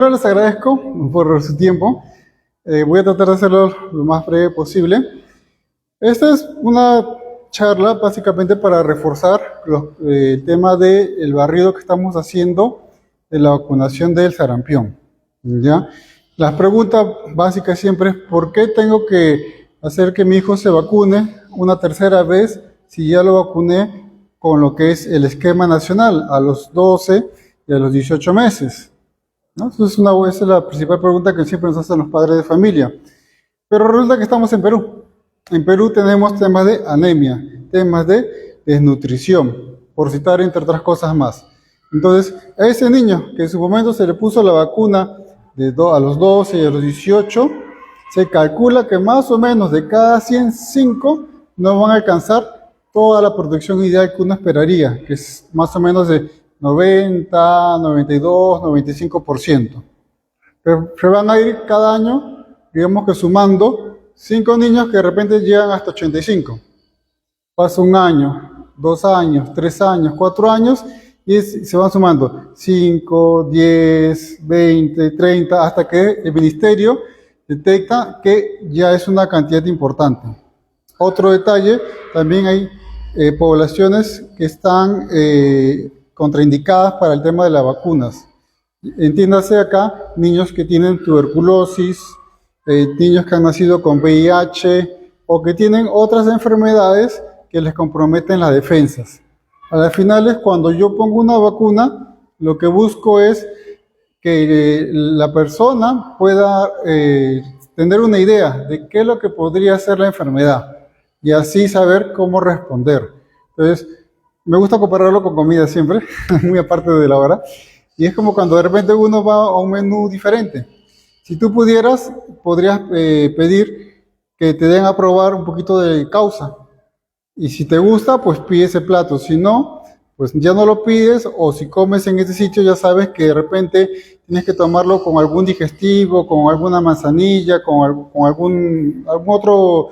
Bueno, les agradezco por su tiempo. Voy a tratar de hacerlo lo más breve posible. Esta es una charla básicamente para reforzar el tema del barrido que estamos haciendo de la vacunación del sarampión. ¿Ya? Las preguntas básicas siempre es ¿por qué tengo que hacer que mi hijo se vacune una tercera vez si ya lo vacuné con lo que es el esquema nacional a los 12 y a los 18 meses? ¿No? Esa es la principal pregunta que siempre nos hacen los padres de familia. Pero resulta que estamos en Perú. En Perú tenemos temas de anemia, temas de desnutrición, por citar entre otras cosas más. Entonces, a ese niño que en su momento se le puso la vacuna a los 12 y a los 18, se calcula que más o menos de cada 105 no van a alcanzar toda la protección ideal que uno esperaría, que es más o menos de 90, 92, 95%. Pero se van a ir cada año, digamos que sumando 5 niños que de repente llegan hasta 85. Pasa un año, 2 años, 3 años, 4 años y se van sumando 5, 10, 20, 30, hasta que el ministerio detecta que ya es una cantidad importante. Otro detalle, también hay poblaciones que están contraindicadas para el tema de las vacunas. Entiéndase acá, niños que tienen tuberculosis, niños que han nacido con VIH o que tienen otras enfermedades que les comprometen las defensas. A las finales, cuando yo pongo una vacuna, lo que busco es que la persona pueda tener una idea de qué es lo que podría ser la enfermedad y así saber cómo responder. Entonces, me gusta compararlo con comida siempre, muy aparte de la hora, y es como cuando de repente uno va a un menú diferente. Si tú podrías pedir que te den a probar un poquito de causa, y si te gusta, pues pide ese plato, si no, pues ya no lo pides, o si comes en ese sitio ya sabes que de repente tienes que tomarlo con algún digestivo, con alguna manzanilla, con algún otro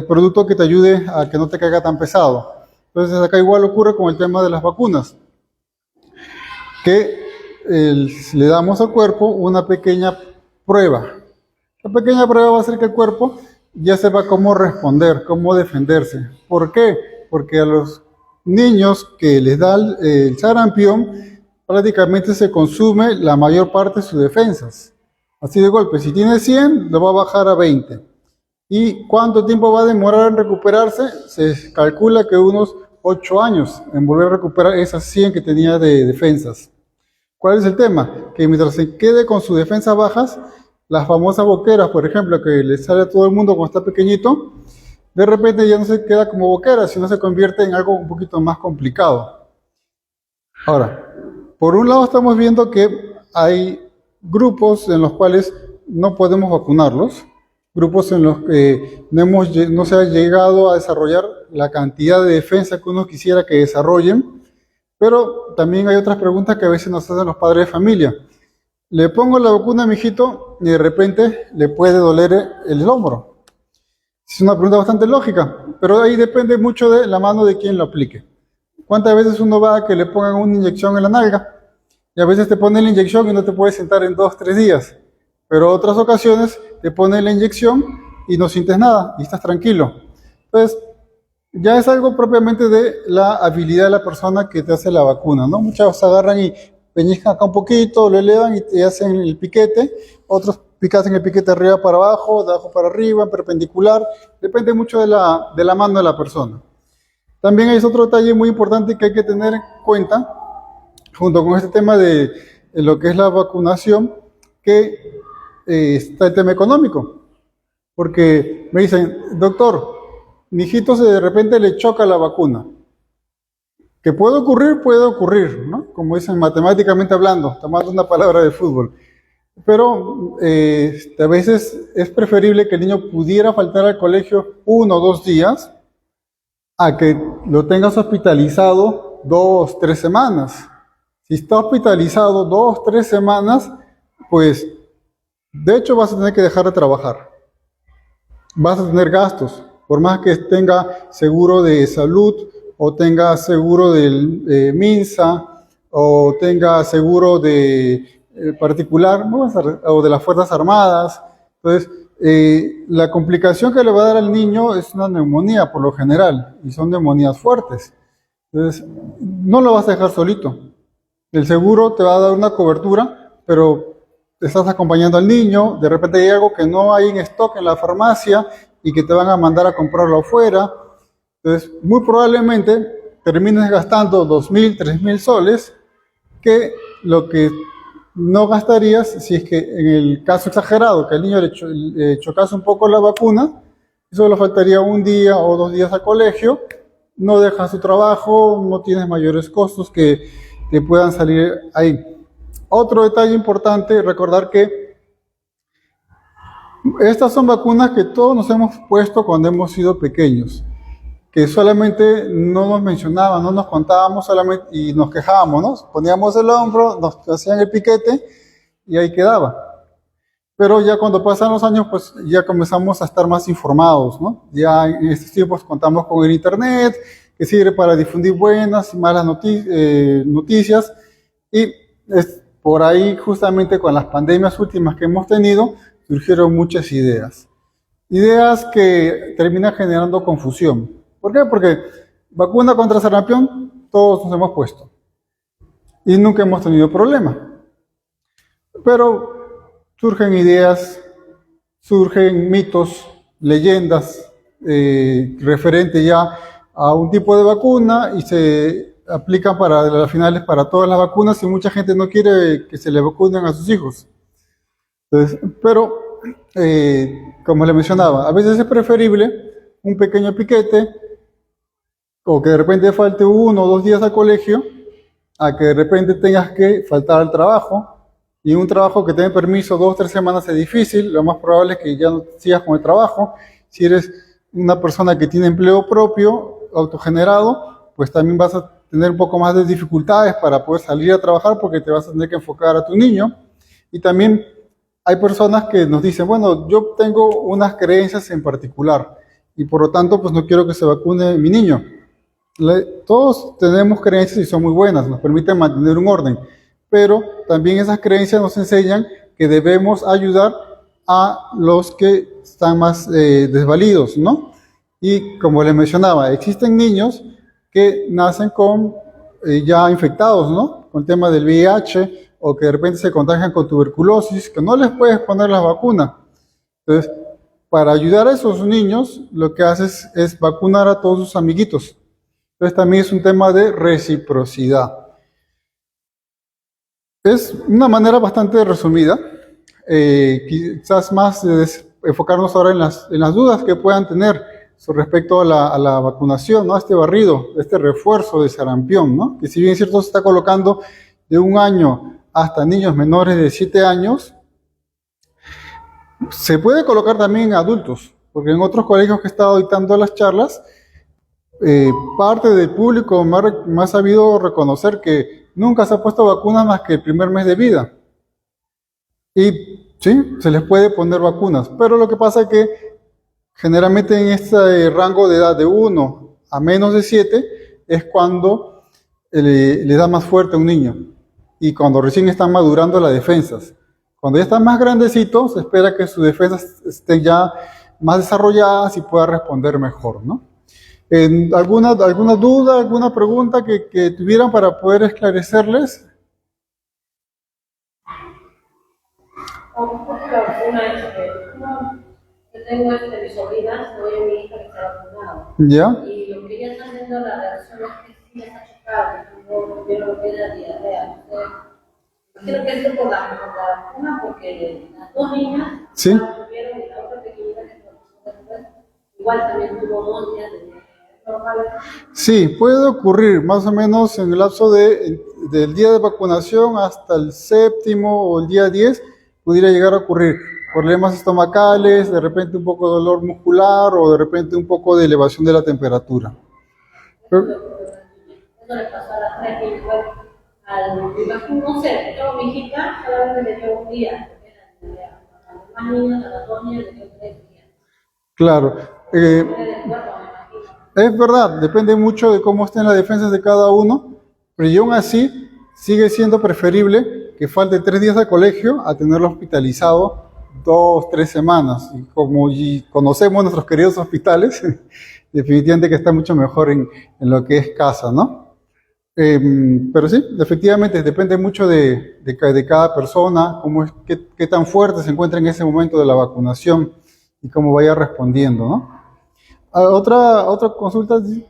producto que te ayude a que no te caiga tan pesado. Entonces acá igual ocurre con el tema de las vacunas, que le damos al cuerpo una pequeña prueba. La pequeña prueba va a hacer que el cuerpo ya sepa cómo responder, cómo defenderse. ¿Por qué? Porque a los niños que les da el sarampión, prácticamente se consume la mayor parte de sus defensas. Así de golpe, si tiene 100, lo va a bajar a 20. ¿Y cuánto tiempo va a demorar en recuperarse? Se calcula que unos 8 años en volver a recuperar esas 100 que tenía de defensas. ¿Cuál es el tema? Que mientras se quede con sus defensas bajas, las famosas boqueras, por ejemplo, que le sale a todo el mundo cuando está pequeñito, de repente ya no se queda como boquera, sino se convierte en algo un poquito más complicado. Ahora, por un lado estamos viendo que hay grupos en los cuales no podemos vacunarlos, grupos en los que no se ha llegado a desarrollar la cantidad de defensa que uno quisiera que desarrollen, pero también hay otras preguntas que a veces nos hacen los padres de familia. Le pongo la vacuna a mi hijito y de repente le puede doler el hombro. Es una pregunta bastante lógica, pero ahí depende mucho de la mano de quien lo aplique. ¿Cuántas veces uno va a que le pongan una inyección en la nalga? Y a veces te ponen la inyección y no te puedes sentar en 2 o 3 días. Pero otras ocasiones te ponen la inyección y no sientes nada y estás tranquilo. Entonces, ya es algo propiamente de la habilidad de la persona que te hace la vacuna, ¿no? Muchos agarran y peñizcan acá un poquito, lo elevan y te hacen el piquete. Otros hacen el piquete arriba para abajo, de abajo para arriba, en perpendicular. Depende mucho de la mano de la persona. También hay otro detalle muy importante que hay que tener en cuenta, junto con este tema de lo que es la vacunación, que está el tema económico. Porque me dicen, doctor, mi hijito de repente le choca la vacuna. Que puede ocurrir, ¿no? Como dicen matemáticamente hablando, tomando una palabra de fútbol. Pero a veces es preferible que el niño pudiera faltar al colegio 1 o 2 días a que lo tengas hospitalizado 2, 3 semanas. Si está hospitalizado 2, 3 semanas, pues de hecho vas a tener que dejar de trabajar. Vas a tener gastos, por más que tenga seguro de salud o tenga seguro del MINSA o tenga seguro de particular, ¿no? O de las Fuerzas Armadas. Entonces, la complicación que le va a dar al niño es una neumonía por lo general, y son neumonías fuertes. Entonces, no lo vas a dejar solito. El seguro te va a dar una cobertura, pero te estás acompañando al niño, de repente hay algo que no hay en stock en la farmacia y que te van a mandar a comprarlo afuera. Entonces, muy probablemente termines gastando 2.000, 3.000 soles, que lo que no gastarías si es que en el caso exagerado, que al niño le chocase un poco la vacuna, solo faltaría un día o 2 días al colegio, no dejas tu trabajo, no tienes mayores costos que puedan salir ahí. Otro detalle importante, recordar que estas son vacunas que todos nos hemos puesto cuando hemos sido pequeños, que solamente no nos mencionaban, no nos contábamos solamente y nos quejábamos, ¿no? Poníamos el hombro, nos hacían el piquete y ahí quedaba. Pero ya cuando pasan los años, pues ya comenzamos a estar más informados, ¿no? Ya en estos tiempos contamos con el internet, que sirve para difundir buenas y malas noticias, y es por ahí justamente con las pandemias últimas que hemos tenido, surgieron muchas ideas. Ideas que terminan generando confusión. ¿Por qué? Porque vacuna contra sarampión todos nos hemos puesto y nunca hemos tenido problema. Pero surgen ideas, surgen mitos, leyendas referentes ya a un tipo de vacuna y se aplican para las finales para todas las vacunas y mucha gente no quiere que se le vacunen a sus hijos. Entonces, pero, como le mencionaba, a veces es preferible un pequeño piquete o que de repente falte 1 o 2 días al colegio a que de repente tengas que faltar al trabajo. Y un trabajo que te den permiso 2 o 3 semanas es difícil, lo más probable es que ya no sigas con el trabajo. Si eres una persona que tiene empleo propio, autogenerado, pues también vas a tener un poco más de dificultades para poder salir a trabajar porque te vas a tener que enfocar a tu niño. Y también hay personas que nos dicen, bueno, yo tengo unas creencias en particular y por lo tanto pues no quiero que se vacune mi niño. Todos tenemos creencias y son muy buenas, nos permiten mantener un orden. Pero también esas creencias nos enseñan que debemos ayudar a los que están más desvalidos, ¿no? Y como les mencionaba, existen niños que nacen con ya infectados, ¿no? Con el tema del VIH o que de repente se contagian con tuberculosis, que no les puedes poner la vacuna. Entonces, para ayudar a esos niños, lo que haces es vacunar a todos sus amiguitos. Entonces, también es un tema de reciprocidad. Es una manera bastante resumida, quizás más enfocarnos ahora en las dudas que puedan tener respecto a la vacunación, ¿no? Este barrido, este refuerzo de sarampión, ¿no? Que si bien es cierto se está colocando de 1 año hasta niños menores de 7 años, se puede colocar también en adultos, porque en otros colegios que he estado dictando las charlas, parte del público me ha sabido reconocer que nunca se ha puesto vacunas más que el primer mes de vida. Y sí, se les puede poner vacunas, pero lo que pasa es que generalmente en este rango de edad de 1 a menos de 7 es cuando le da más fuerte a un niño y cuando recién están madurando las defensas. Cuando ya están más grandecitos, se espera que sus defensas estén ya más desarrolladas y pueda responder mejor, ¿no? ¿Alguna duda, alguna pregunta que tuvieran para poder esclarecerles? Yo tengo mis sobrinas, voy a mi hija que está vacunada. ¿Ya? Y lo que ella está haciendo, la reacción es que sí está chocada, no vieron lo que es la diarrea. Creo que esto por la vacuna, porque las 2 niñas sí tuvieron y la otra pequeñita que después, igual también tuvo 2 días de normales. Sí, puede ocurrir más o menos en el lapso del día de vacunación hasta el 7º o el día 10, pudiera llegar a ocurrir problemas estomacales, de repente un poco de dolor muscular o de repente un poco de elevación de la temperatura. Eso le pasó a las 3 niñas, no sé, yo mi hijita solamente le dio 1 día, a las demás niñas, a las 2 niñas le dio 3 días. Claro. Es verdad, depende mucho de cómo estén las defensas de cada uno, pero y aún así sigue siendo preferible que falte 3 días al colegio a tenerlo hospitalizado 2, 3 semanas. Y como conocemos nuestros queridos hospitales, definitivamente que está mucho mejor en lo que es casa, ¿no? Pero sí, efectivamente depende mucho de cada persona, qué tan fuerte se encuentra en ese momento de la vacunación y cómo vaya respondiendo, ¿no? Otra consulta. No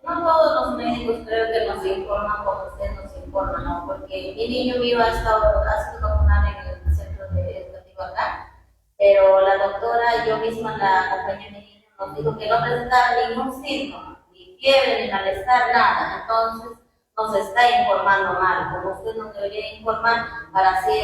todos los médicos creo que nos informan como usted nos informa, ¿no? Porque mi niño mío ha sido vacunado en el centro educativo acá, pero la doctora, yo misma la acompañé a mi niño, nos dijo que no presentaba ningún síntoma, ni fiebre, ni malestar, nada. Entonces nos está informando mal, como usted nos debería informar para así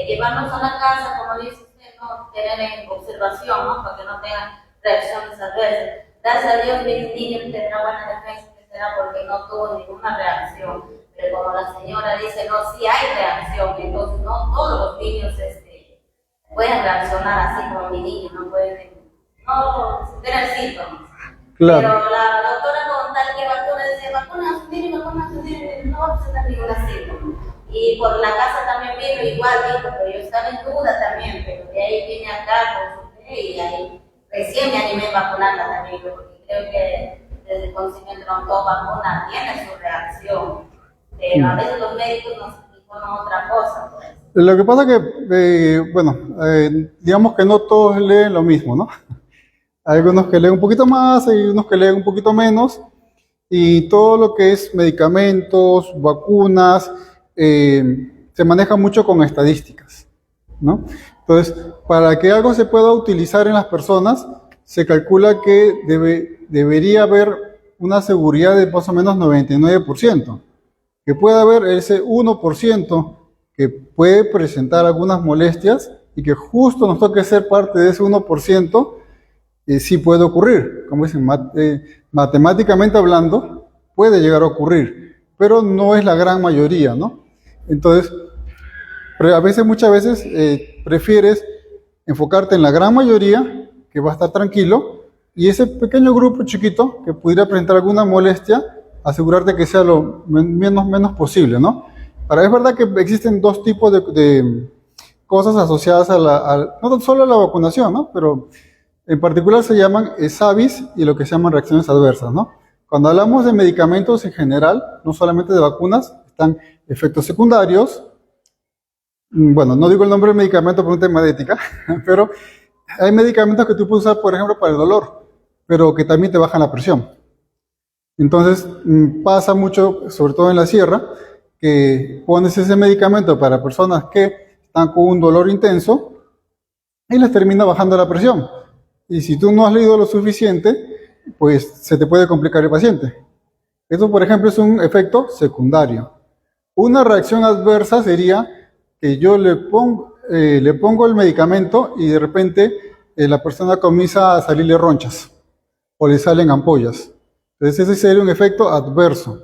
llevarnos a la casa, como dice usted, ¿no? Tener en observación, ¿no? Para que no tengan reacciones adversas. Gracias a Dios, mi niño tendrá buena defensa, será porque no tuvo ninguna reacción. Pero como la señora dice, no, sí hay reacción, entonces no todos los niños pueden reaccionar así como mi niño, no pueden tener síntomas. Claro. Pero la doctora con tal que vacuna, dice, vacuna a su niño, no va a presentar ningún síntoma. Y por la casa también vino igual, dijo, pero yo estaba en duda también, pero de ahí vine acá con usted y ahí recién me animé a vacunarla también, porque creo que desde el conocimiento no toda vacuna tiene su reacción, pero a veces los médicos nos informan otra cosa. Pues. Lo que pasa es que, digamos que no todos leen lo mismo, ¿no? Hay algunos que leen un poquito más, hay unos que leen un poquito menos, y todo lo que es medicamentos, vacunas, se maneja mucho con estadísticas, ¿no? Entonces, para que algo se pueda utilizar en las personas, se calcula que debería haber una seguridad de más o menos 99%, que pueda haber ese 1% que puede presentar algunas molestias y que justo nos toque ser parte de ese 1%, sí puede ocurrir. Como dicen, matemáticamente hablando, puede llegar a ocurrir, pero no es la gran mayoría, ¿no? Entonces, muchas veces prefieres enfocarte en la gran mayoría, que va a estar tranquilo, y ese pequeño grupo chiquito que pudiera presentar alguna molestia, asegurarte que sea lo menos posible, ¿no? Ahora, es verdad que existen dos tipos de cosas asociadas no solo a la vacunación, ¿no? Pero en particular se llaman SAVIs y lo que se llaman reacciones adversas, ¿no? Cuando hablamos de medicamentos en general, no solamente de vacunas, están efectos secundarios. Bueno, no digo el nombre del medicamento por un tema de ética, pero hay medicamentos que tú puedes usar, por ejemplo, para el dolor, pero que también te bajan la presión. Entonces, pasa mucho, sobre todo en la sierra, que pones ese medicamento para personas que están con un dolor intenso y les termina bajando la presión. Y si tú no has leído lo suficiente, pues se te puede complicar el paciente. Eso, por ejemplo, es un efecto secundario. Una reacción adversa sería que yo le pongo el medicamento y de repente la persona comienza a salirle ronchas o le salen ampollas. Entonces ese sería un efecto adverso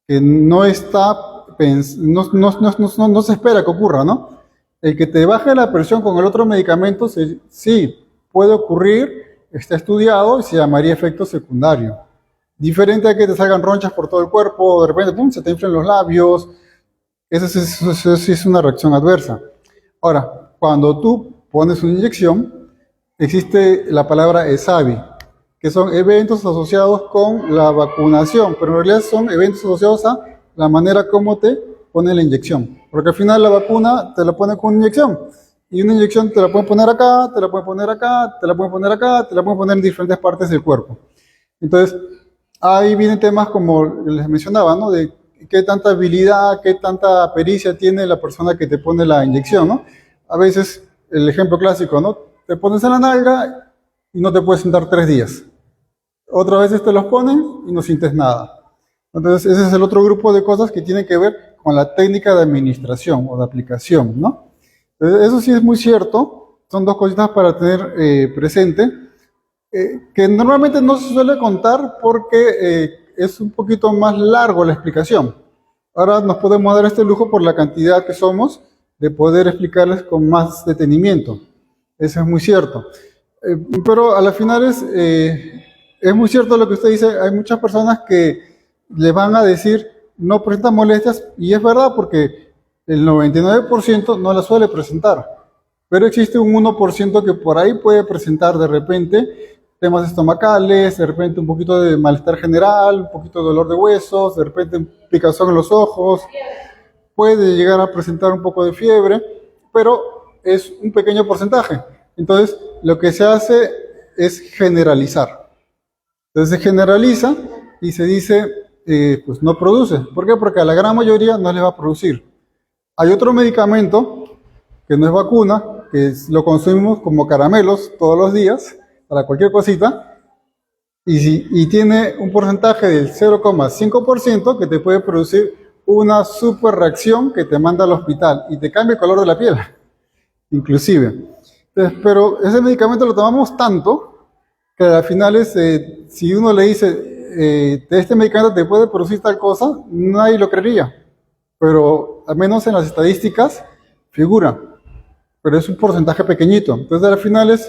que no se espera que ocurra, ¿no? El que te baje la presión con el otro medicamento, sí, puede ocurrir, está estudiado y se llamaría efecto secundario. Diferente a que te salgan ronchas por todo el cuerpo, de repente ¡pum!, se te inflan los labios. Eso sí es una reacción adversa. Ahora, cuando tú pones una inyección, existe la palabra ESAVI, que son eventos asociados con la vacunación, pero en realidad son eventos asociados a la manera como te pone la inyección. Porque al final la vacuna te la pone con una inyección. Y una inyección te la pueden poner acá, te la pueden poner acá, te la pueden poner acá, te la pueden poner en diferentes partes del cuerpo. Entonces, ahí vienen temas como les mencionaba, ¿no? De qué tanta habilidad, qué tanta pericia tiene la persona que te pone la inyección, ¿no? A veces, el ejemplo clásico, ¿no? Te pones en la nalga y no te puedes sentar 3 días. Otras veces te los ponen y no sientes nada. Entonces, ese es el otro grupo de cosas que tienen que ver con la técnica de administración o de aplicación, ¿no? Entonces, eso sí es muy cierto. Son 2 cositas para tener presente, que normalmente no se suele contar porque es un poquito más largo la explicación. Ahora nos podemos dar este lujo por la cantidad que somos de poder explicarles con más detenimiento. Eso es muy cierto. Pero a la final es muy cierto lo que usted dice. Hay muchas personas que le van a decir no presentan molestias, y es verdad porque el 99% no la suele presentar, pero existe un 1% que por ahí puede presentar de repente temas estomacales, de repente un poquito de malestar general, un poquito de dolor de huesos, de repente picazón en los ojos, puede llegar a presentar un poco de fiebre, pero es un pequeño porcentaje. Entonces, lo que se hace es generalizar. Entonces se generaliza y se dice, pues no produce. ¿Por qué? Porque a la gran mayoría no les va a producir. Hay otro medicamento que no es vacuna, lo consumimos como caramelos todos los días, para cualquier cosita, y tiene un porcentaje del 0,5% que te puede producir una super reacción que te manda al hospital y te cambia el color de la piel, inclusive. Entonces, pero ese medicamento lo tomamos tanto que al final si uno le dice, de este medicamento te puede producir tal cosa, nadie lo creería. Pero al menos en las estadísticas figura, pero es un porcentaje pequeñito. Entonces al final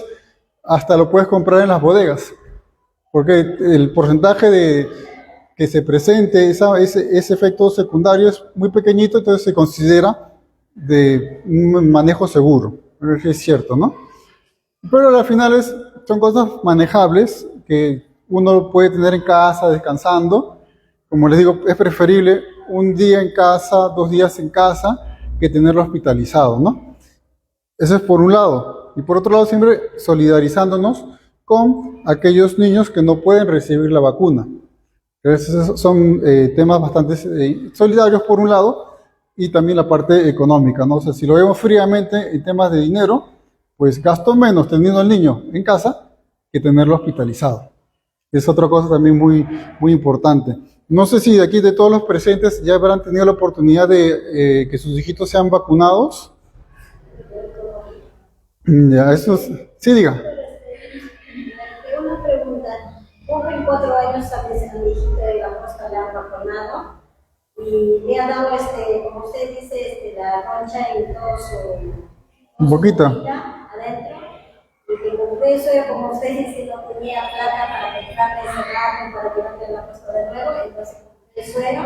hasta lo puedes comprar en las bodegas, porque el porcentaje de que se presente ese efecto secundario es muy pequeñito, entonces se considera de un manejo seguro. Es cierto, ¿no? Pero al final son cosas manejables que uno puede tener en casa descansando. Como les digo, es preferible un día en casa, 2 días en casa, que tenerlo hospitalizado, ¿no? Eso es por un lado. Y por otro lado, siempre solidarizándonos con aquellos niños que no pueden recibir la vacuna. Esos son temas bastante solidarios por un lado y también la parte económica, ¿no? O sea, si lo vemos fríamente en temas de dinero, pues gasto menos teniendo al niño en casa que tenerlo hospitalizado. Es otra cosa también muy, muy importante. No sé si de aquí, de todos los presentes, ya habrán tenido la oportunidad de que sus hijitos sean vacunados. Ya, eso sí, diga. Una pregunta. Joven 4 años a mi hijita de la costa le han vacunado y le han dado, como usted dice, la roncha en todo Un poquito. adentro. Y que con eso, como usted dice, no tenía plata para comprarle ese rato para llevarle la costa de nuevo, entonces el suero,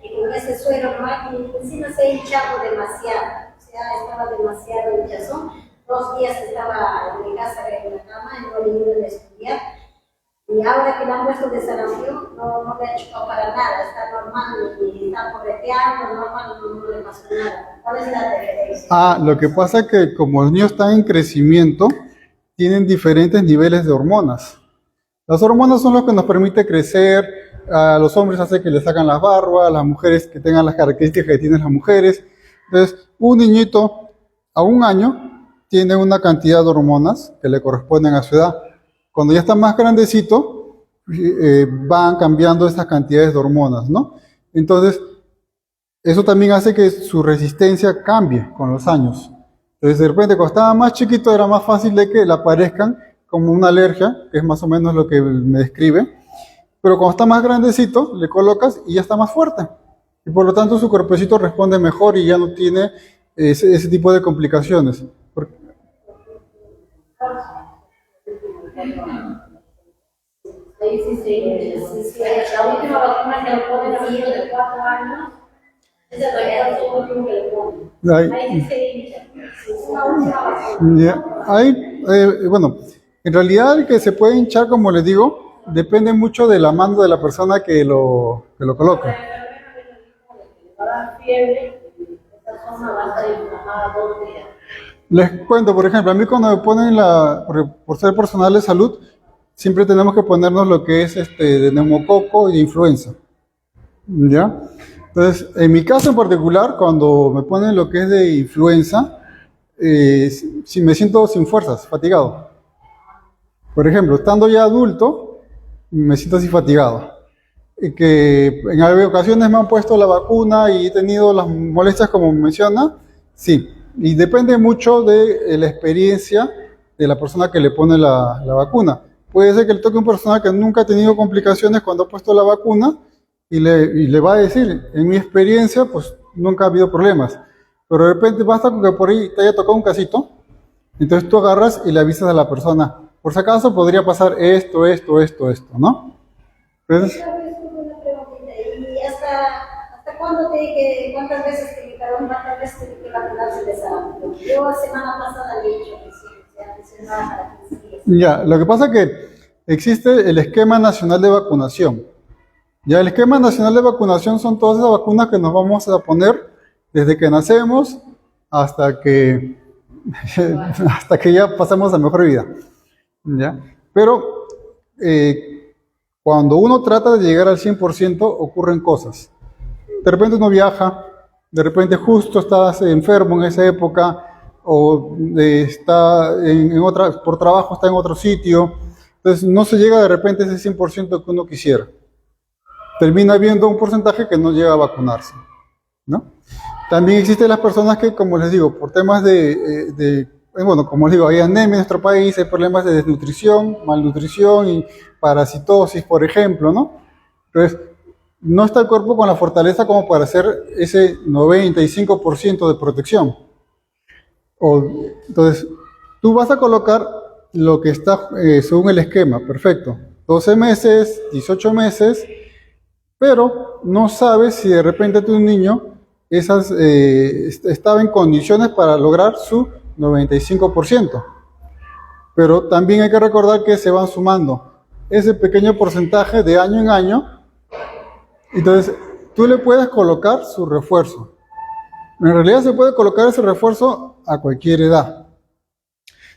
y con ese suero nomás, y encima se ha hinchado demasiado, o sea, estaba demasiado hinchazón. 2 días estaba en mi casa en la cama y no le iban a estudiar. Y ahora que la han puesto de sanación, no le ha chocado para nada, está normal, y está correteando, normal, no le pasó nada. ¿Cuál es la diferencia? Lo que pasa es que como los niños están en crecimiento, tienen diferentes niveles de hormonas. Las hormonas son lo que nos permite crecer, a los hombres hace que les sacan las barbas, a las mujeres que tengan las características que tienen las mujeres. Entonces, un niñito a 1 año tiene una cantidad de hormonas que le corresponden a su edad. Cuando ya está más grandecito, van cambiando esas cantidades de hormonas, ¿no? Entonces, eso también hace que su resistencia cambie con los años. Entonces, de repente, cuando estaba más chiquito, era más fácil de que le aparezcan como una alergia, que es más o menos lo que me describe. Pero cuando está más grandecito, le colocas y ya está más fuerte. Y por lo tanto, su cuerpecito responde mejor y ya no tiene ese tipo de complicaciones. Ahí sí, la última vacuna que le ponen a los niños de 4 años, esa es la última que le ponen. Ahí sí se hincha. Es una última vacuna. Bueno, en realidad el que se puede hinchar, como les digo, depende mucho de la mano de la persona que lo coloca. Va a dar fiebre, esa zona va a estar inflamada 2 días. Les cuento, por ejemplo, a mí cuando me ponen por ser personal de salud, siempre tenemos que ponernos lo que es de neumococo y de influenza. ¿Ya? Entonces, en mi caso en particular, cuando me ponen lo que es de influenza, si me siento sin fuerzas, fatigado. Por ejemplo, estando ya adulto, me siento así fatigado. Que en algunas ocasiones me han puesto la vacuna y he tenido las molestias como menciona, sí. Y depende mucho de la experiencia de la persona que le pone la vacuna. Puede ser que le toque a una persona que nunca ha tenido complicaciones cuando ha puesto la vacuna y le va a decir, en mi experiencia, pues nunca ha habido problemas. Pero de repente basta con que por ahí te haya tocado un casito, entonces tú agarras y le avisas a la persona, por si acaso podría pasar esto, ¿no? Entonces, ¿Y hasta ¿Cuántas veces tiene que vacunarse de sarampión? Yo la semana pasada le he dicho que sí, o sea, semana para 15 días. Ya, lo que pasa es que existe el esquema nacional de vacunación. Ya, el esquema nacional de vacunación son todas esas vacunas que nos vamos a poner desde que nacemos hasta que, hasta que ya pasamos a mejor vida. ¿Ya? Pero cuando uno trata de llegar al 100% ocurren cosas. De repente uno viaja, de repente justo estás enfermo en esa época, o está por trabajo está en otro sitio, entonces no se llega de repente a ese 100% que uno quisiera. Termina habiendo un porcentaje que no llega a vacunarse, ¿no? También existen las personas que, como les digo, por temas bueno, como les digo, hay anemia en nuestro país, hay problemas de desnutrición, malnutrición y parasitosis, por ejemplo, ¿no? Entonces, no está el cuerpo con la fortaleza como para hacer ese 95% de protección. Entonces, tú vas a colocar lo que está según el esquema, perfecto. 12 meses, 18 meses, pero no sabes si de repente tu niño estaba en condiciones para lograr su 95%. Pero también hay que recordar que se van sumando ese pequeño porcentaje de año en año. Entonces, tú le puedes colocar su refuerzo. En realidad se puede colocar ese refuerzo a cualquier edad.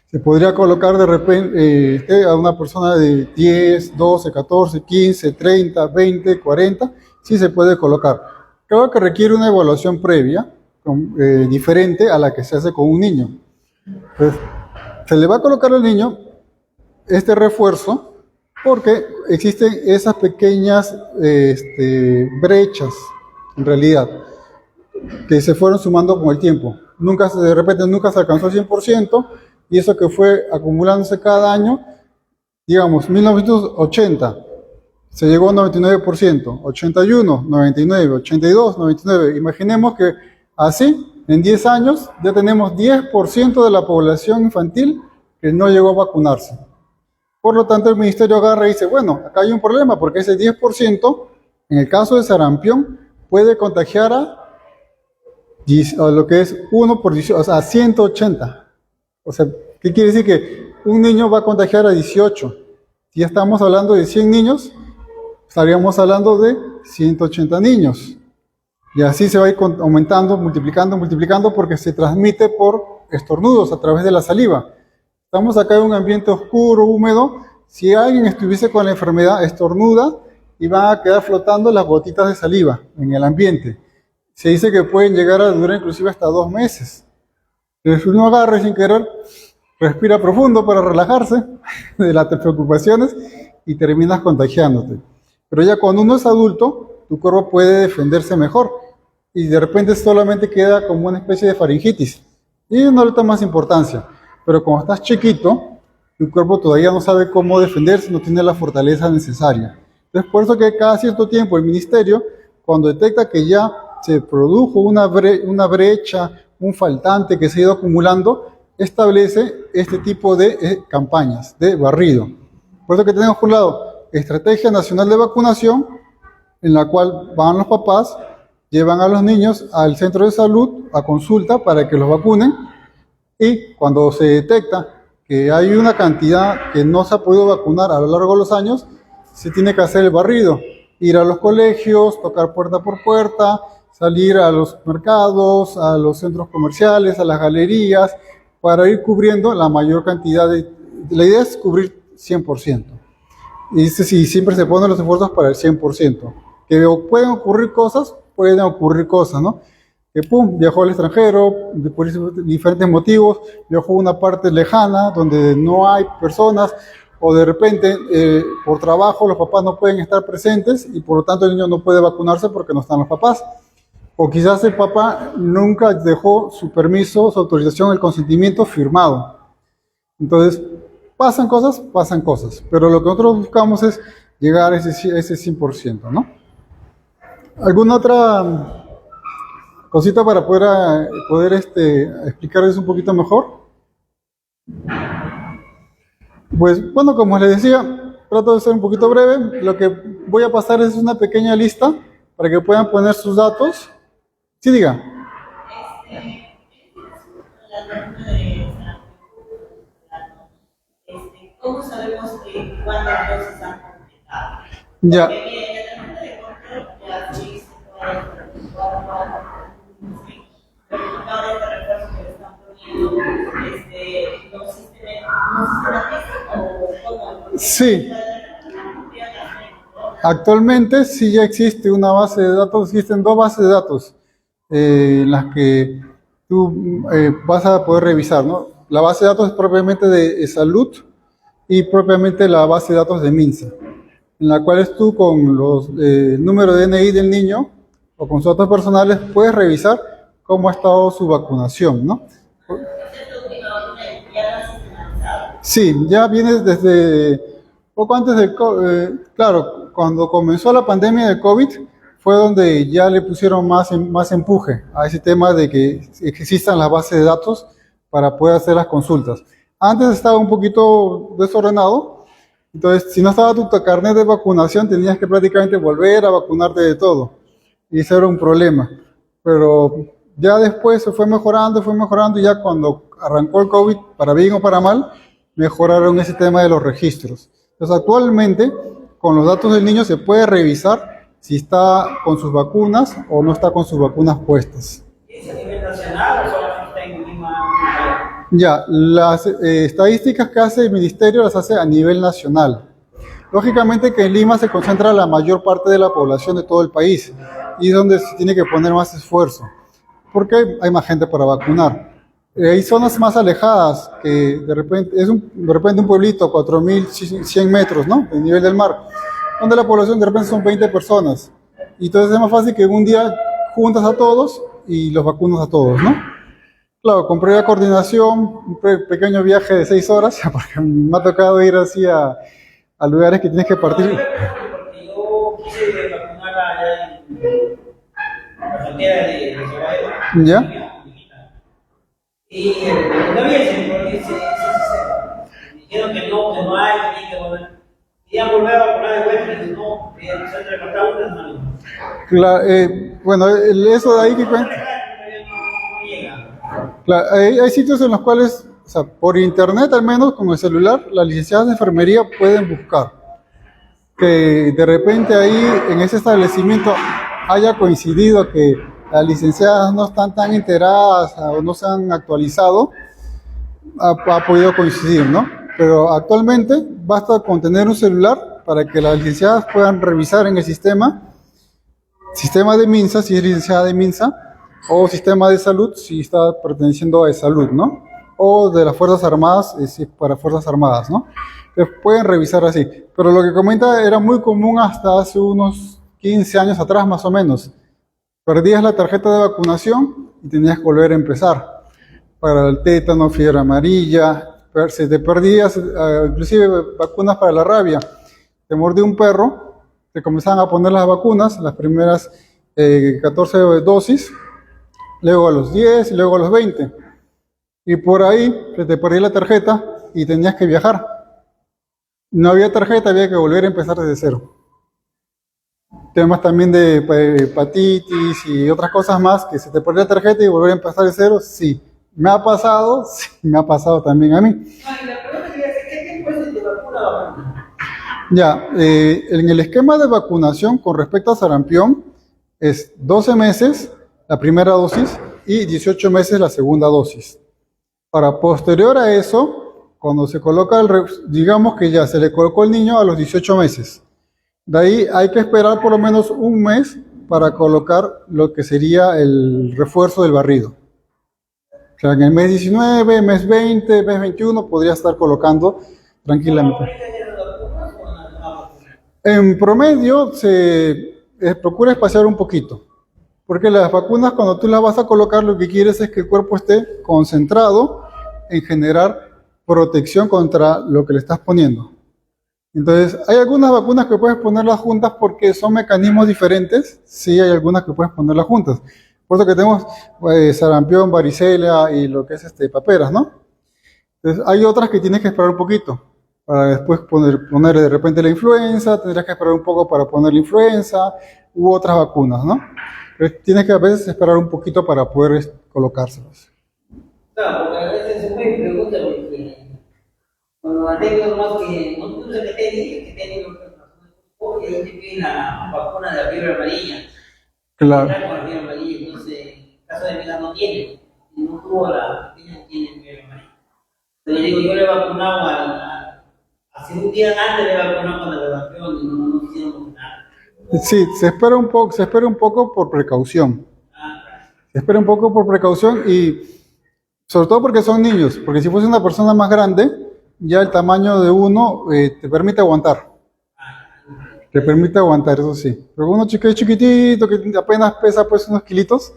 Se podría colocar de repente a una persona de 10, 12, 14, 15, 30, 20, 40. Sí se puede colocar. Claro que requiere una evaluación previa, diferente a la que se hace con un niño. Entonces, se le va a colocar al niño este refuerzo porque existen esas pequeñas brechas, en realidad, que se fueron sumando con el tiempo. De repente nunca se alcanzó al 100%, y eso que fue acumulándose cada año, digamos, 1980, se llegó a 99%, 81, 99, 82, 99. Imaginemos que así, en 10 años, ya tenemos 10% de la población infantil que no llegó a vacunarse. Por lo tanto, el ministerio agarra y dice, bueno, acá hay un problema, porque ese 10%, en el caso de sarampión, puede contagiar a lo que es 1 por 18, o sea, 180. O sea, ¿qué quiere decir? Que un niño va a contagiar a 18. Si ya estamos hablando de 100 niños, estaríamos hablando de 180 niños. Y así se va a ir aumentando, multiplicando, porque se transmite por estornudos a través de la saliva. Estamos acá en un ambiente oscuro, húmedo. Si alguien estuviese con la enfermedad, estornuda y van a quedar flotando las gotitas de saliva en el ambiente. Se dice que pueden llegar a durar inclusive hasta 2 meses. Entonces uno agarra y sin querer, respira profundo para relajarse de las preocupaciones y terminas contagiándote. Pero ya cuando uno es adulto, tu cuerpo puede defenderse mejor y de repente solamente queda como una especie de faringitis y no le tomas importancia. Pero cuando estás chiquito, tu cuerpo todavía no sabe cómo defenderse, no tiene la fortaleza necesaria. Entonces por eso que cada cierto tiempo el ministerio, cuando detecta que ya se produjo una brecha, un faltante que se ha ido acumulando, establece este tipo de campañas de barrido. Por eso que tenemos por un lado Estrategia Nacional de Vacunación, en la cual van los papás, llevan a los niños al centro de salud a consulta para que los vacunen, y cuando se detecta que hay una cantidad que no se ha podido vacunar a lo largo de los años, se tiene que hacer el barrido, ir a los colegios, tocar puerta por puerta, salir a los mercados, a los centros comerciales, a las galerías, para ir cubriendo la mayor cantidad La idea es cubrir 100%. Y sí, siempre se ponen los esfuerzos para el 100%. Que pueden ocurrir cosas, ¿no? Que viajó al extranjero, por diferentes motivos, viajó a una parte lejana, donde no hay personas, o de repente, por trabajo, los papás no pueden estar presentes, y por lo tanto el niño no puede vacunarse porque no están los papás. O quizás el papá nunca dejó su permiso, su autorización, el consentimiento firmado. Entonces, pasan cosas, pero lo que nosotros buscamos es llegar a ese 100%, ¿no? ¿Alguna otra cosita para poder explicarles un poquito mejor? Pues, bueno, como les decía, trato de ser un poquito breve. Lo que voy a pasar es una pequeña lista para que puedan poner sus datos. Sí, diga. ¿Cómo sabemos que cuántas dosis han completado? Ya. Porque bien, la tarjeta de compra ya sí se puede, pero cada de este refuerzo que le están poniendo, no sistematiza o Sí. Actualmente sí ya existe una base de datos, existen dos bases de datos en las que tú vas a poder revisar, ¿no? La base de datos es propiamente de salud y propiamente la base de datos de MINSA, en la cual tú con los números de DNI del niño o con sus datos personales puedes revisar cómo ha estado su vacunación, ¿no? Sí, ya viene desde poco antes del claro, cuando comenzó la pandemia de COVID fue donde ya le pusieron más empuje a ese tema de que existan las bases de datos para poder hacer las consultas. Antes estaba un poquito desordenado, entonces si no estaba tu carnet de vacunación tenías que prácticamente volver a vacunarte de todo y eso era un problema. Pero ya después se fue mejorando y ya cuando arrancó el COVID, para bien o para mal, mejoraron ese tema de los registros. Entonces actualmente con los datos del niño se puede revisar si está con sus vacunas o no está con sus vacunas puestas. ¿Es a nivel nacional o solamente está en Lima? Ya, las estadísticas que hace el ministerio las hace a nivel nacional. Lógicamente que en Lima se concentra la mayor parte de la población de todo el país y es donde se tiene que poner más esfuerzo, porque hay más gente para vacunar. Hay zonas más alejadas que de repente un pueblito, 4.100 metros, ¿no? El nivel del mar, donde la población de repente son 20 personas. Y entonces es más fácil que un día juntas a todos y los vacunas a todos, ¿no? Claro, con previa coordinación, un pequeño viaje de 6 horas, porque me ha tocado ir así a lugares que tienes que partir. Porque yo quise vacunar allá en la frontera de Zoraida. ¿Ya? Y no había ese, porque me dijeron que no hay, que volver. Querían volver a vacunar de vuelta, y no, se recortaron unas manos. Claro, bueno, eso de ahí que cuenta. No llega. Claro, hay sitios en los cuales, o sea, por internet al menos, con el celular, las licenciadas de enfermería pueden buscar. Que de repente ahí, en ese establecimiento, haya coincidido que las licenciadas no están tan enteradas o no se han actualizado, ha podido coincidir, ¿no? Pero actualmente basta con tener un celular para que las licenciadas puedan revisar en el sistema de MINSA, si es licenciada de MINSA, o sistema de salud, si está perteneciendo a salud, ¿no? O de las Fuerzas Armadas, si es para Fuerzas Armadas, ¿no? Entonces pueden revisar así. Pero lo que comenta era muy común hasta hace unos 15 años atrás, más o menos. Perdías la tarjeta de vacunación y tenías que volver a empezar. Para el tétano, fiebre amarilla, se te perdías inclusive vacunas para la rabia. Te mordió un perro, te comenzaban a poner las vacunas, las primeras 14 dosis, luego a los 10 y luego a los 20. Y por ahí se te perdía la tarjeta y tenías que viajar. No había tarjeta, había que volver a empezar desde cero. Temas también de hepatitis y otras cosas más, que se te perdió la tarjeta y volver a empezar de cero, sí. ¿Me ha pasado? Sí, me ha pasado también a mí. Y la pregunta que es, ¿qué tipo de vacuna va? Ya, en el esquema de vacunación con respecto a sarampión es 12 meses la primera dosis y 18 meses la segunda dosis. Ahora, posterior a eso, cuando se coloca, digamos que ya se le colocó el niño a los 18 meses. De ahí hay que esperar por lo menos un mes para colocar lo que sería el refuerzo del barrido. O sea, en el mes 19, mes 20, mes 21 podría estar colocando tranquilamente. En promedio se procura espaciar un poquito, porque las vacunas cuando tú las vas a colocar lo que quieres es que el cuerpo esté concentrado en generar protección contra lo que le estás poniendo. Entonces, hay algunas vacunas que puedes ponerlas juntas porque son mecanismos diferentes. Sí, hay algunas que puedes ponerlas juntas. Por eso que tenemos sarampión, varicela y lo que es paperas, ¿no? Entonces, hay otras que tienes que esperar un poquito para después ponerle de repente la influenza, tendrías que esperar un poco para poner la influenza u otras vacunas, ¿no? Pero tienes que a veces esperar un poquito para poder colocárselos. Claro, porque a veces se me pregunta porque cuando tengo más que no sé que tengo y ahí te piden la vacuna de la fiebre amarilla. Claro. Con la fiebre amarilla, entonces, en caso de que no tiene, no tuvo la pequeña tiene fiebre amarilla. Entonces digo, yo le he vacunado hace un día antes le he vacunado con la grabación y no quisieron vacunar. Sí, se espera un poco por precaución. Se espera un poco por precaución y sobre todo porque son niños, porque si fuese una persona más grande, ya el tamaño de uno te permite aguantar. Te permite aguantar, eso sí. Pero uno chiquitito, que apenas pesa pues unos kilitos,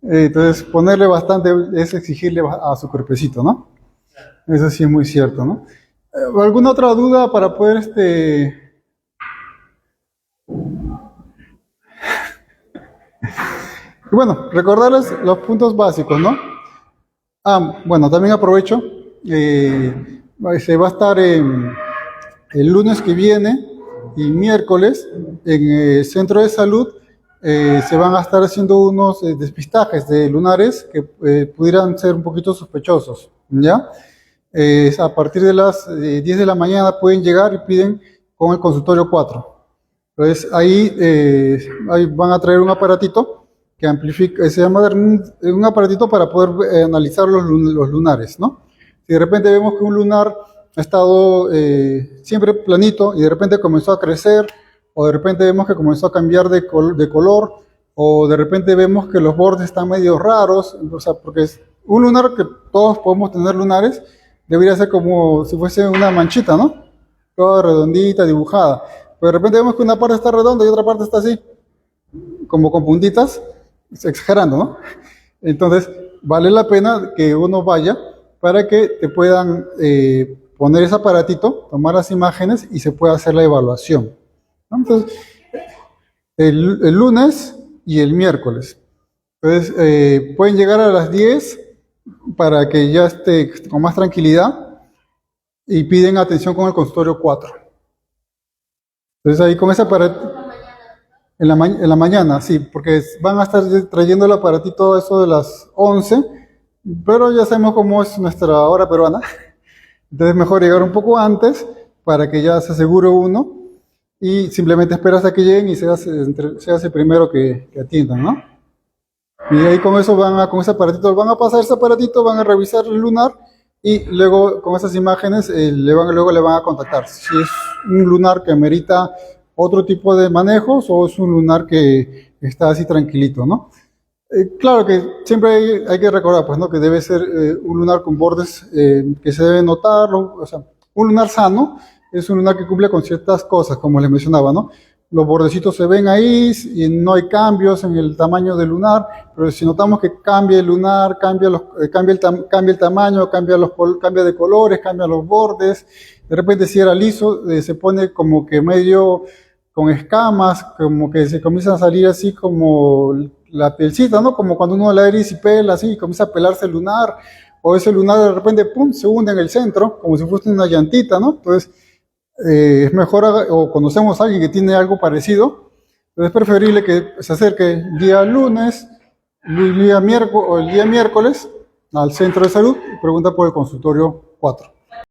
entonces ponerle bastante es exigirle a su cuerpecito, ¿no? Eso sí es muy cierto, ¿no? ¿Alguna otra duda para poder Bueno, recordarles los puntos básicos, ¿no? Bueno, también aprovecho, se va a estar el lunes que viene y miércoles en el centro de salud, se van a estar haciendo unos despistajes de lunares que pudieran ser un poquito sospechosos, ¿ya? A partir de las 10 de la mañana pueden llegar y piden con el consultorio 4. Entonces ahí van a traer un aparatito que amplifica, se llama un aparatito para poder analizar los lunares, ¿no? Si de repente vemos que un lunar ha estado siempre planito y de repente comenzó a crecer, o de repente vemos que comenzó a cambiar de color, o de repente vemos que los bordes están medio raros, o sea, porque es un lunar, que todos podemos tener lunares, debería ser como si fuese una manchita, ¿no? Toda redondita, dibujada. Pero de repente vemos que una parte está redonda y otra parte está así, como con puntitas, exagerando, ¿no? Entonces, vale la pena que uno vaya para que te puedan poner ese aparatito, tomar las imágenes y se pueda hacer la evaluación, ¿no? Entonces, el lunes y el miércoles. Entonces, pueden llegar a las 10 para que ya esté con más tranquilidad y piden atención con el consultorio 4. Entonces, ahí con ese aparatito. En la mañana, sí, porque van a estar trayendo el aparatito eso de las 11, pero ya sabemos cómo es nuestra hora peruana. Entonces es mejor llegar un poco antes para que ya se asegure uno y simplemente espera hasta que lleguen y se hace primero que atiendan, ¿no? Y ahí con eso con ese aparatito, van a pasar ese aparatito, van a revisar el lunar y luego con esas imágenes luego le van a contactar. Si es un lunar que amerita otro tipo de manejos o es un lunar que está así tranquilito, ¿no? Claro que siempre hay que recordar, pues, ¿no? Que debe ser un lunar con bordes que se debe notar, o sea, un lunar sano es un lunar que cumple con ciertas cosas, como les mencionaba, ¿no? Los bordecitos se ven ahí y no hay cambios en el tamaño del lunar, pero si notamos que cambia el lunar, cambia el tamaño, cambia de colores, cambia los bordes, de repente si era liso, se pone como que medio con escamas, como que se comienza a salir así como la pielcita, ¿no? Como cuando uno la erisipela así y comienza a pelarse el lunar, o ese lunar de repente, pum, se hunde en el centro, como si fuese una llantita, ¿no? Entonces, es mejor, o conocemos a alguien que tiene algo parecido, entonces es preferible que se acerque el día lunes, el día miércoles al centro de salud y pregunta por el consultorio 4.